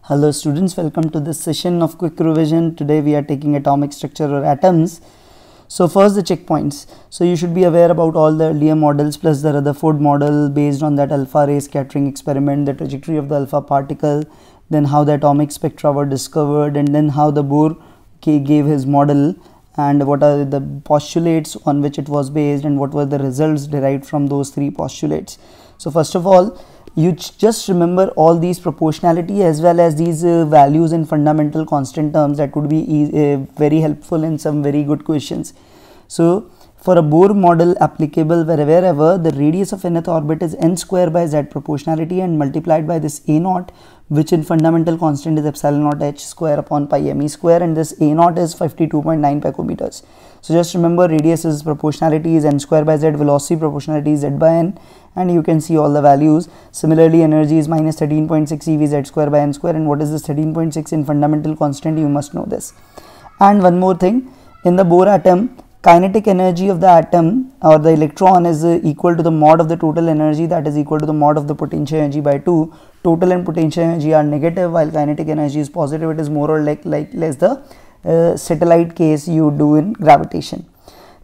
Hello students, welcome to this session of quick revision. Today we are taking atomic structure or atoms. So first the checkpoints. So you should be aware about all the earlier models plus the Rutherford model based on that alpha ray scattering experiment, the trajectory of the alpha particle, then how the atomic spectra were discovered, and then how the Bohr gave his model and what are the postulates on which it was based and what were the results derived from those three postulates. So first of all, you just remember all these proportionality as well as these values in fundamental constant terms. That would be very helpful in some very good questions. So for a Bohr model applicable wherever the radius of nth orbit is n square by z proportionality and multiplied by this a naught, which in fundamental constant is epsilon naught h square upon pi me square, and this a naught is 52.9 picometers. So just remember radius is proportionality is n square by z, velocity proportionality is z by n, and you can see all the values. Similarly, energy is minus 13.6 ev z square by n square, and what is this 13.6 in fundamental constant? You must know this. And one more thing, in the Bohr atom, kinetic energy of the atom or the electron is equal to the mod of the total energy, that is equal to the mod of the potential energy by 2. Total and potential energy are negative while kinetic energy is positive. It is more or less the satellite case you do in gravitation.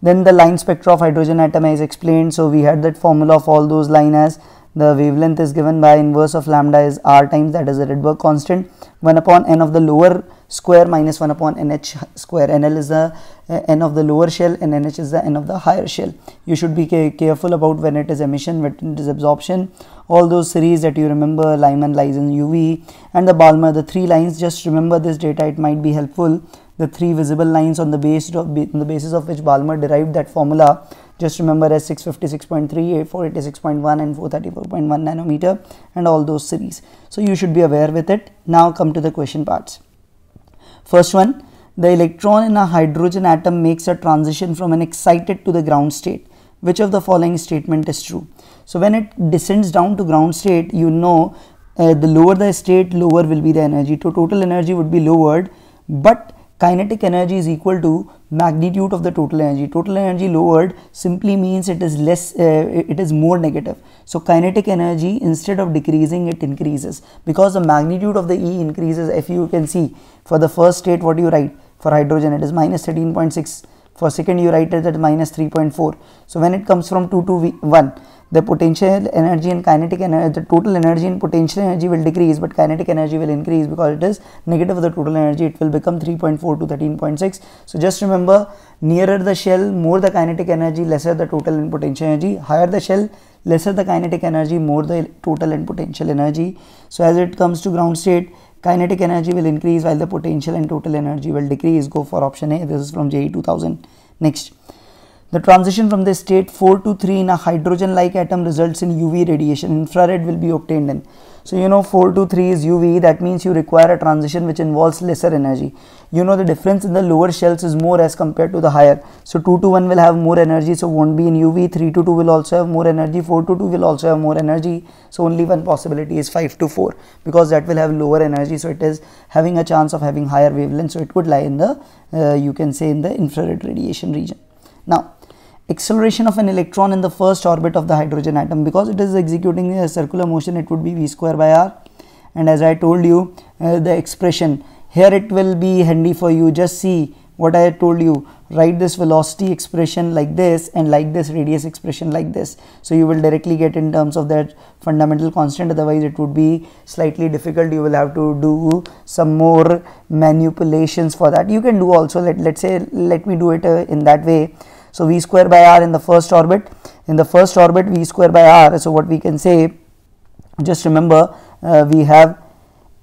Then the line spectra of hydrogen atom is explained. So we had that formula of all those line as the wavelength is given by inverse of lambda is r times, that is the Rydberg constant, 1 upon n of the lower square minus 1 upon nh square. NL is the n of the lower shell and nh is the n of the higher shell. You should be careful about when it is emission, when it is absorption. All those series that you remember, Lyman, Lysen, UV, and the Balmer, the three lines. Just remember this data, it might be helpful. The three visible lines on the basis of which Balmer derived that formula. Just remember as 656.3, 486.1 and 434.1 nanometer and all those series. So you should be aware with it. Now come to the question parts. First one, the electron in a hydrogen atom makes a transition from an excited to the ground state. Which of the following statement is true? So when it descends down to ground state, you know the lower the state, lower will be the energy. So total energy would be lowered, but kinetic energy is equal to magnitude of the total energy. Total energy lowered simply means it is less, it is more negative. So kinetic energy, instead of decreasing, it increases because the magnitude of the E increases. If you can see for the first state, what do you write? For hydrogen it is minus 13.6. For second you write it at minus 3.4. So when it comes from 2 to 1, the potential energy and kinetic energy, the total energy and potential energy will decrease, but kinetic energy will increase because it is negative of the total energy. It will become 3.4 to 13.6. So just remember, nearer the shell, more the kinetic energy, lesser the total and potential energy. Higher the shell, lesser the kinetic energy, more the total and potential energy. So as it comes to ground state, kinetic energy will increase while the potential and total energy will decrease. Go for option A. This is from JEE 2000. Next, the transition from the state 4 to 3 in a hydrogen like atom results in UV radiation. Infrared will be obtained in. So you know 4 to 3 is UV, that means you require a transition which involves lesser energy. You know the difference in the lower shells is more as compared to the higher. So 2 to 1 will have more energy, so won't be in UV. 3 to 2 will also have more energy. 4 to 2 will also have more energy. So only one possibility is 5 to 4 because that will have lower energy. So it is having a chance of having higher wavelength. So it would lie in the, you can say in the infrared radiation region. Now, acceleration of an electron in the first orbit of the hydrogen atom, because it is executing a circular motion, it would be v square by r. And as I told you, the expression here, it will be handy for you. Just see what I told you, write this velocity expression like this and like this radius expression like this. So you will directly get in terms of that fundamental constant, otherwise it would be slightly difficult. You will have to do some more manipulations for that. You can do also, let's say, let me do it in that way. So v square by r in the first orbit. In the first orbit, v square by r. So what we can say, just remember, we have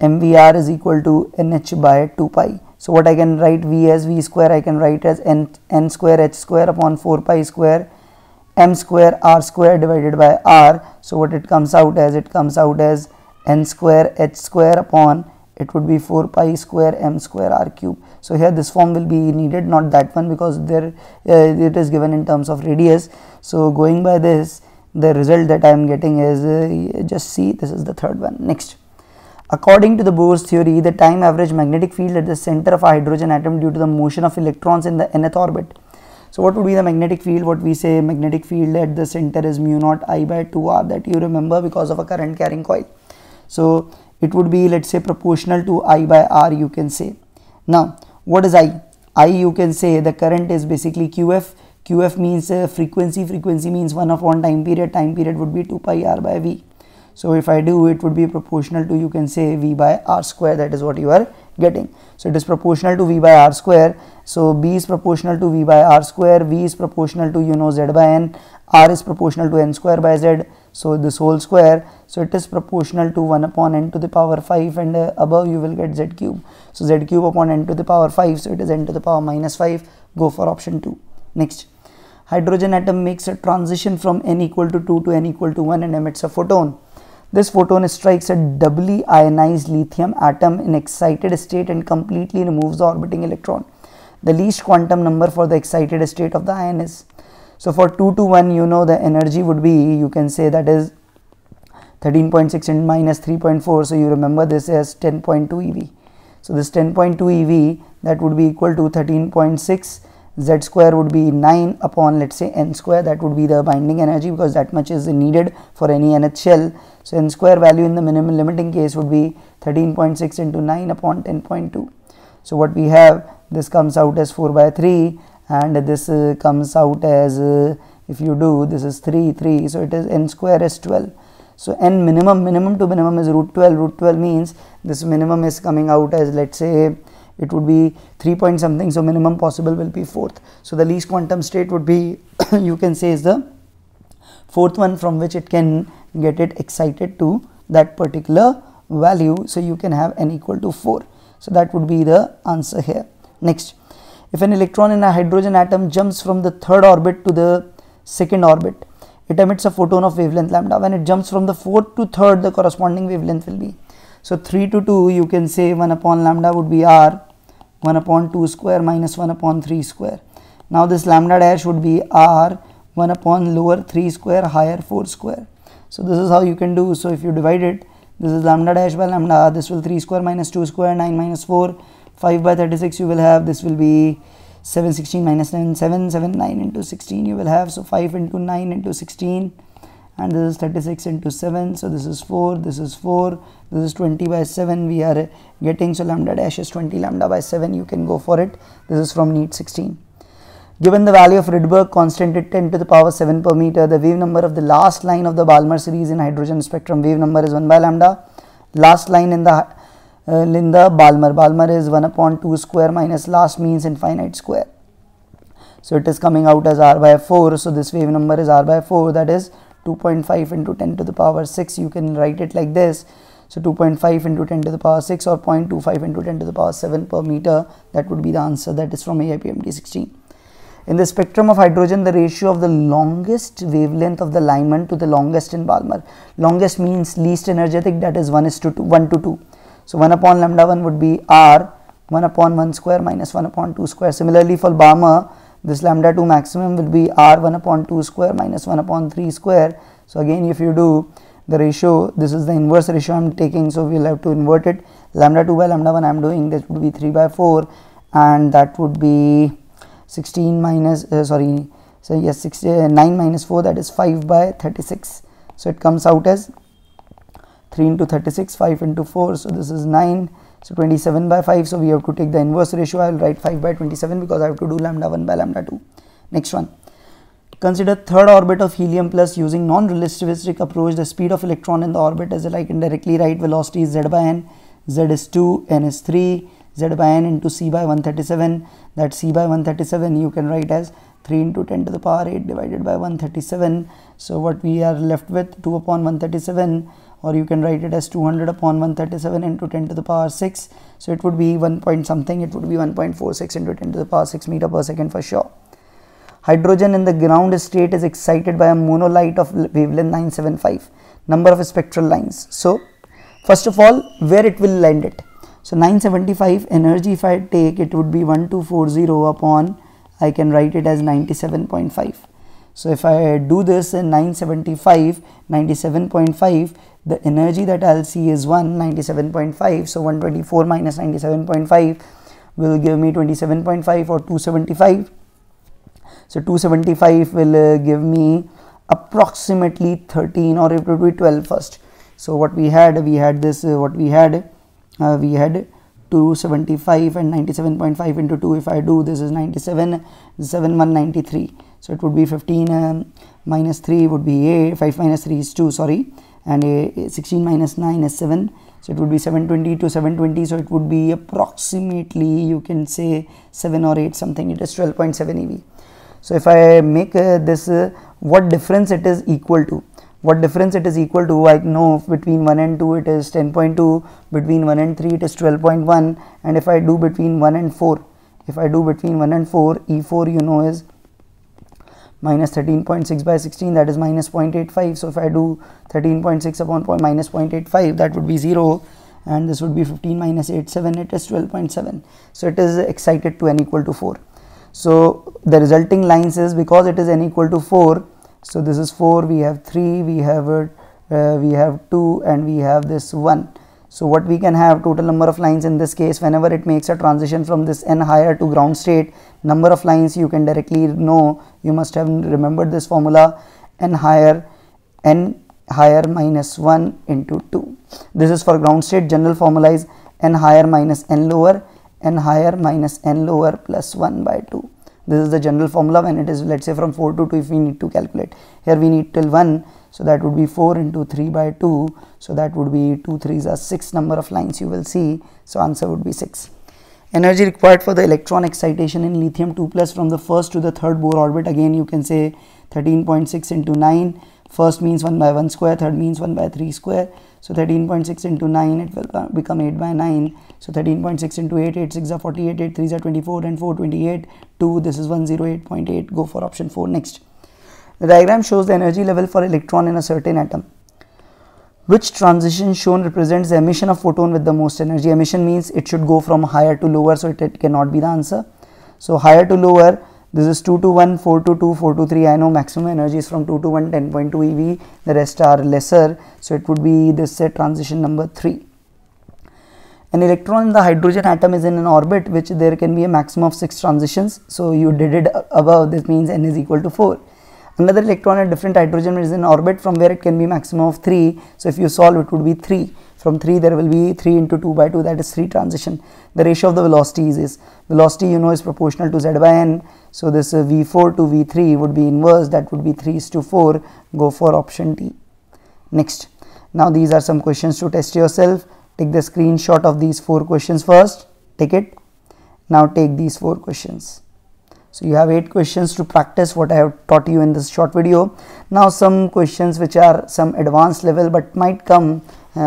mvr is equal to nh by 2 pi. So what I can write v as v square, I can write as n square h square upon 4 pi square m square r square divided by r. So what it comes out as, it comes out as n square h square upon, it would be 4 pi square m square r cube. So here this form will be needed, not that one, because there it is given in terms of radius. So going by this, the result that I am getting is, just see, this is the third one. Next, according to the Bohr's theory, the time average magnetic field at the center of a hydrogen atom due to the motion of electrons in the nth orbit. So what would be the magnetic field? What we say, magnetic field at the center is mu naught I by 2r, that you remember because of a current carrying coil. So it would be, let's say, proportional to I by R, you can say. Now what is I? I, you can say the current is basically QF. QF means frequency. Frequency means 1 upon time period. Time period would be 2 pi R by V. So if I do, it would be proportional to, you can say, V by R square. That is what you are getting. So it is proportional to V by R square. So B is proportional to V by R square. V is proportional to, you know, Z by N. R is proportional to N square by Z. So this whole square. So it is proportional to 1 upon N to the power 5, and above you will get Z cube. So Z cube upon N to the power 5. So it is N to the power minus 5. Go for option 2. Next. Hydrogen atom makes a transition from N equal to 2 to N equal to 1 and emits a photon. This photon strikes a doubly ionized lithium atom in excited state and completely removes the orbiting electron. The least quantum number for the excited state of the ion is. So for 2 to 1, you know, the energy would be, you can say, that is 13.6 and minus 3.4. So you remember this as 10.2 eV. So this 10.2 eV, that would be equal to 13.6. Z square would be 9 upon, let's say, N square. That would be the binding energy, because that much is needed for any nth shell. So N square value in the minimum limiting case would be 13.6 into 9 upon 10.2. So what we have, this comes out as 4 by 3, and this comes out as, if you do, this is 3. So it is N square is 12. So N minimum to minimum is root 12. Root 12 means this minimum is coming out as, let's say, it would be 3 point something. So minimum possible will be 4th. So the least quantum state would be, you can say, is the 4th one from which it can get it excited to that particular value. So you can have N equal to 4. So that would be the answer here. Next, if an electron in a hydrogen atom jumps from the 3rd orbit to the 2nd orbit, it emits a photon of wavelength lambda. When it jumps from the 4th to 3rd, the corresponding wavelength will be. So 3 to 2, you can say 1 upon lambda would be R, 1 upon 2 square minus 1 upon 3 square. Now this lambda dash would be R, 1 upon lower 3 square, higher 4 square. So this is how you can do. So if you divide it, this is lambda dash by lambda, this will 3 square minus 2 square, 9 minus 4, 5 by 36 you will have, this will be 7, 16 minus 9, 7, 7, 9 into 16 you will have. So 5 into 9 into 16, and this is 36 into 7. So this is 4, this is 4, this is 20 by 7 we are getting. So lambda dash is 20 lambda by 7. You can go for it. This is from NEET 16. Given the value of Rydberg constant at 10 to the power 7 per meter, the wave number of the last line of the Balmer series in hydrogen spectrum, wave number is 1 by lambda. Last line in the Balmer is 1 upon 2 square minus last means infinite square. So it is coming out as R by 4. So this wave number is R by 4, that is 2.5 into 10 to the power 6. You can write it like this. So 2.5 into 10 to the power 6 or 0.25 into 10 to the power 7 per meter. That would be the answer. That is from AIPMT 16. In the spectrum of hydrogen, the ratio of the longest wavelength of the Lyman to the longest in Balmer. Longest means least energetic, that is 1 to 2. So 1 upon lambda 1 would be R, 1 upon 1 square minus 1 upon 2 square. Similarly for Balmer, this lambda 2 maximum will be R, 1 upon 2 square minus 1 upon 3 square. So again, if you do the ratio, this is the inverse ratio I am taking, so we will have to invert it. Lambda 2 by lambda 1 I am doing, that would be 3 by 4, and that would be 16 minus, so yes, 9 minus 4, that is 5 by 36. So it comes out as 3 into 36, 5 into 4, so this is 9, so 27 by 5. So we have to take the inverse ratio. I will write 5 by 27 because I have to do lambda 1 by lambda 2. Next one. Consider third orbit of helium plus using non-relativistic approach. The speed of electron in the orbit, as I can directly write, velocity is z by n, z is 2, n is 3, z by n into c by 137. That c by 137 you can write as 3 into 10 to the power 8 divided by 137. So what we are left with, 2 upon 137, or you can write it as 200 upon 137 into 10 to the power 6. So it would be 1 point something, it would be 1.46 into 10 to the power 6 meter per second for sure. Hydrogen in the ground state is excited by a monolight of wavelength 975. Number of spectral lines. So first of all, where it will land it. So 975 energy, if I take, it would be 1240 upon, I can write it as 97.5. So if I do this in 975, 97.5, the energy that I'll see is 97.5. So 124 minus 97.5 will give me 27.5 or 275. So 275 will give me approximately 13, or it would be 12 first. So what we had this we had 275 and 97.5 into 2. If I do, this is 97, 7193. So it would be 15 minus 3 would be 8, 5 minus 3 is 2, sorry, and 16 minus 9 is 7. So it would be 720 to 720. So it would be approximately, you can say 7 or 8 something. It is 12.7 eV. So if I make this, what difference it is equal to? What difference it is equal to? I know between 1 and 2 it is 10.2, between 1 and 3 it is 12.1, and if I do between 1 and 4, E4 you know is minus 13.6 by 16, that is minus 0.85. So if I do 13.6 upon minus 0.85, that would be 0, and this would be 15 minus 8, 7, it is 12.7. So it is excited to n equal to 4. So the resulting lines is, because it is n equal to 4, so this is 4, we have 3, we have 2, and we have this 1. So what we can have, total number of lines in this case, whenever it makes a transition from this n higher to ground state, number of lines you can directly know, you must have remembered this formula, n higher minus 1 into 2. This is for ground state. General formula is n higher minus n lower, n higher minus n lower plus 1 by 2. This is the general formula when it is, let's say, from 4 to 2 if we need to calculate. Here we need till 1, so that would be 4 into 3 by 2, so that would be 2 3s are 6 number of lines you will see, so answer would be 6. Energy required for the electron excitation in lithium 2 plus from the first to the third Bohr orbit, again you can say 13.6 into 9, first means 1 by 1 square, third means 1 by 3 square, so 13.6 into 9, it will become 8 by 9, so 13.6 into 8, 8 6 are 48, 8 3s are 24, and 4 28, 2, this is 108.8, go for option 4. Next, the diagram shows the energy level for electron in a certain atom. Which transition shown represents the emission of photon with the most energy? Emission means it should go from higher to lower, so it cannot be the answer. So higher to lower, this is 2 to 1, 4 to 2, 4 to 3. I know maximum energy is from 2 to 1, 10.2 eV. The rest are lesser, so it would be this transition number 3. An electron in the hydrogen atom is in an orbit which there can be a maximum of 6 transitions. So you did it above, this means n is equal to 4. Another electron at different hydrogen is in orbit from where it can be maximum of 3. So if you solve, it would be 3. From 3 there will be 3 into 2 by 2, that is 3 transition. The ratio of the velocities is, velocity you know is proportional to z by n. So this v4 to v3 would be inverse, that would be 3:4. Go for option D. Next, now these are some questions to test yourself. Take the screenshot of these 4 questions first, take it. Now take these 4 questions. So you have 8 questions to practice what I have taught you in this short video. Now some questions which are some advanced level but might come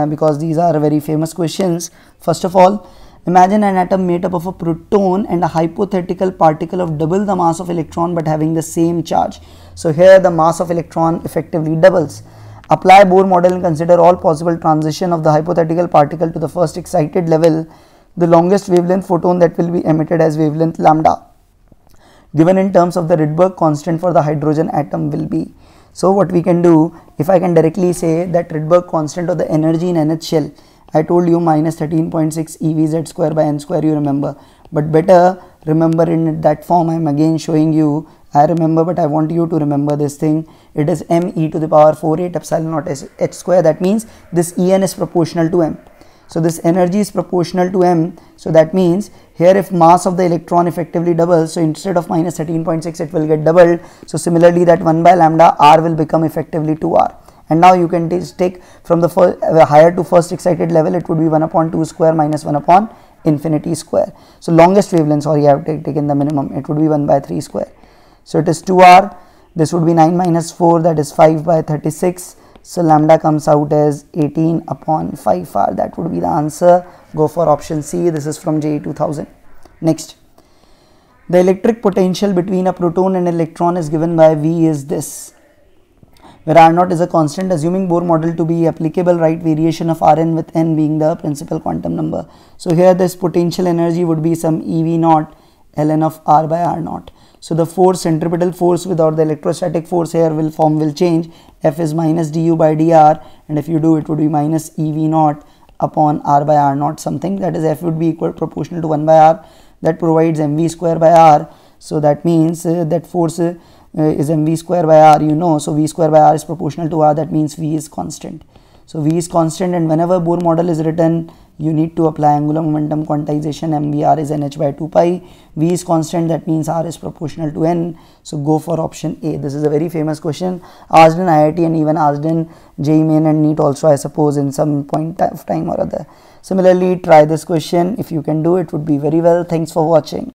because these are very famous questions. First of all, imagine an atom made up of a proton and a hypothetical particle of double the mass of electron but having the same charge. So here the mass of electron effectively doubles. Apply Bohr model and consider all possible transition of the hypothetical particle to the first excited level. The longest wavelength photon that will be emitted as wavelength lambda, given in terms of the Rydberg constant for the hydrogen atom, will be. So what we can do, if I can directly say that Rydberg constant of the energy in nth shell, I told you minus 13.6 EVZ square by n square, you remember, but better remember in that form. I am again showing you, I remember, but I want you to remember this thing. It is m e to the power 48 epsilon naught h square. That means this En is proportional to m. So this energy is proportional to m. So that means here if mass of the electron effectively doubles, so instead of minus 13.6 it will get doubled. So similarly that 1 by lambda r will become effectively 2r. And now you can take from the higher to first excited level, it would be 1 upon 2 square minus 1 upon infinity square. So longest wavelength, sorry I have taken the minimum, it would be 1 by 3 square. So it is 2r, this would be 9 minus 4, that is 5 by 36. So lambda comes out as 18 upon 5r, that would be the answer. Go for option C, this is from JEE 2000. Next, the electric potential between a proton and electron is given by V is this, where R naught is a constant. Assuming Bohr model to be applicable, write variation of Rn with n being the principal quantum number. So here this potential energy would be some EV naught ln of R by R naught. So the force, centripetal force without the electrostatic force here will change. F is minus du by dr, and if you do, it would be minus EV naught upon R by R naught something, that is F would be equal proportional to 1 by R, that provides mv square by R. So that means that force is mv square by R, you know, so v square by R is proportional to R, that means V is constant. So V is constant, and whenever Bohr model is written, you need to apply angular momentum quantization. MVR is NH by 2 pi. V is constant, that means R is proportional to N. So go for option A. This is a very famous question, asked in IIT and even asked in JEE Main and NEET also, I suppose, in some point of time or other. Similarly, try this question. If you can do it, would be very well. Thanks for watching.